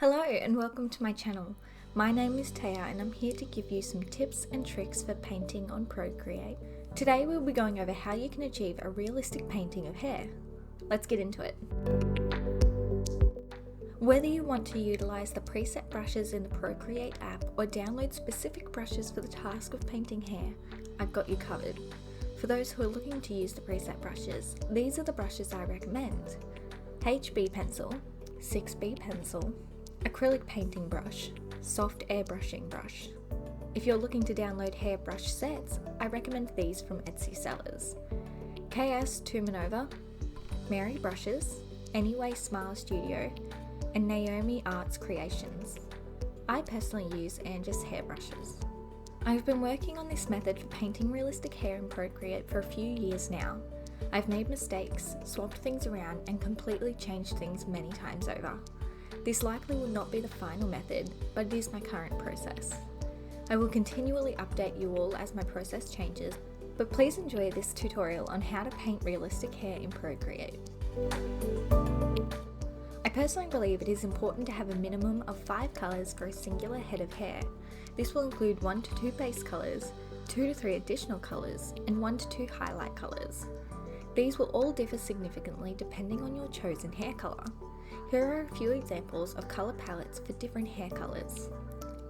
Hello and welcome to my channel. My name is Taya and I'm here to give you some tips and tricks for painting on Procreate. Today we'll be going over how you can achieve a realistic painting of hair. Let's get into it. Whether you want to utilize the preset brushes in the Procreate app or download specific brushes for the task of painting hair, I've got you covered. For those who are looking to use the preset brushes, these are the brushes I recommend. HB pencil, 6B pencil, acrylic painting brush, soft airbrushing brush. If you're looking to download hairbrush sets, I recommend these from Etsy sellers. KS Tumanova, Mary Brushes, Anyway Smile Studio, and Naomi Arts Creations. I personally use Angie's hairbrushes. I've been working on this method for painting realistic hair in Procreate for a few years now. I've made mistakes, swapped things around, and completely changed things many times over. This likely will not be the final method, but it is my current process. I will continually update you all as my process changes, but please enjoy this tutorial on how to paint realistic hair in Procreate. I personally believe it is important to have a minimum of 5 colours for a singular head of hair. This will include 1 to 2 base colours, 2 to 3 additional colours, and 1 to 2 highlight colours. These will all differ significantly depending on your chosen hair colour. Here are a few examples of colour palettes for different hair colours.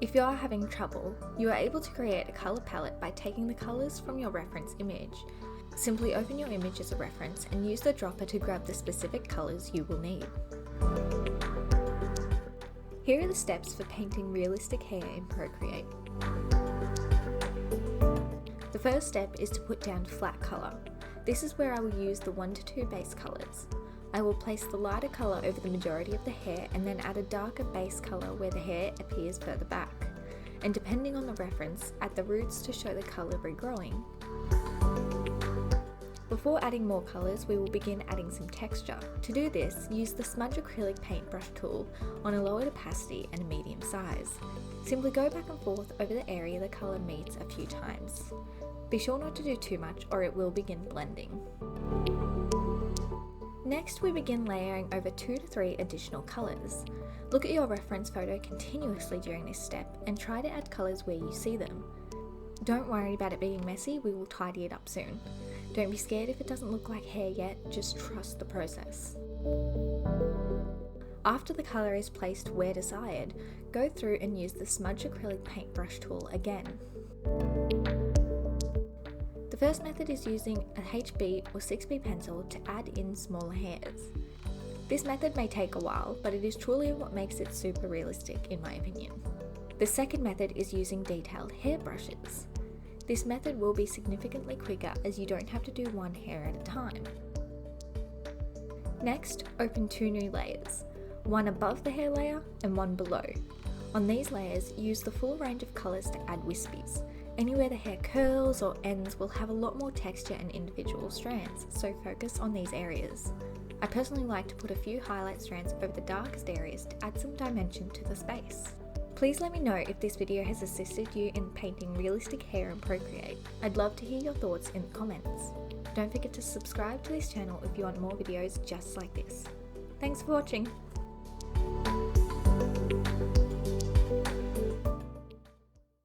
If you are having trouble, you are able to create a colour palette by taking the colours from your reference image. Simply open your image as a reference and use the dropper to grab the specific colours you will need. Here are the steps for painting realistic hair in Procreate. The first step is to put down flat colour. This is where I will use the 1 to 2 base colours. I will place the lighter colour over the majority of the hair and then add a darker base colour where the hair appears further back. And depending on the reference, add the roots to show the colour regrowing. Before adding more colours, we will begin adding some texture. To do this, use the smudge acrylic paintbrush tool on a lower opacity and a medium size. Simply go back and forth over the area the colour meets a few times. Be sure not to do too much or it will begin blending. Next, we begin layering over 2 to 3 additional colours. Look at your reference photo continuously during this step and try to add colours where you see them. Don't worry about it being messy, we will tidy it up soon. Don't be scared if it doesn't look like hair yet, just trust the process. After the colour is placed where desired, go through and use the smudge acrylic paintbrush tool again. The first method is using a HB or 6B pencil to add in smaller hairs. This method may take a while, but it is truly what makes it super realistic in my opinion. The second method is using detailed hairbrushes. This method will be significantly quicker as you don't have to do one hair at a time. Next, open 2 new layers, one above the hair layer and one below. On these layers, use the full range of colours to add wispies. Anywhere the hair curls or ends will have a lot more texture and individual strands, so focus on these areas. I personally like to put a few highlight strands over the darkest areas to add some dimension to the space. Please let me know if this video has assisted you in painting realistic hair in Procreate. I'd love to hear your thoughts in the comments. Don't forget to subscribe to this channel if you want more videos just like this. Thanks for watching!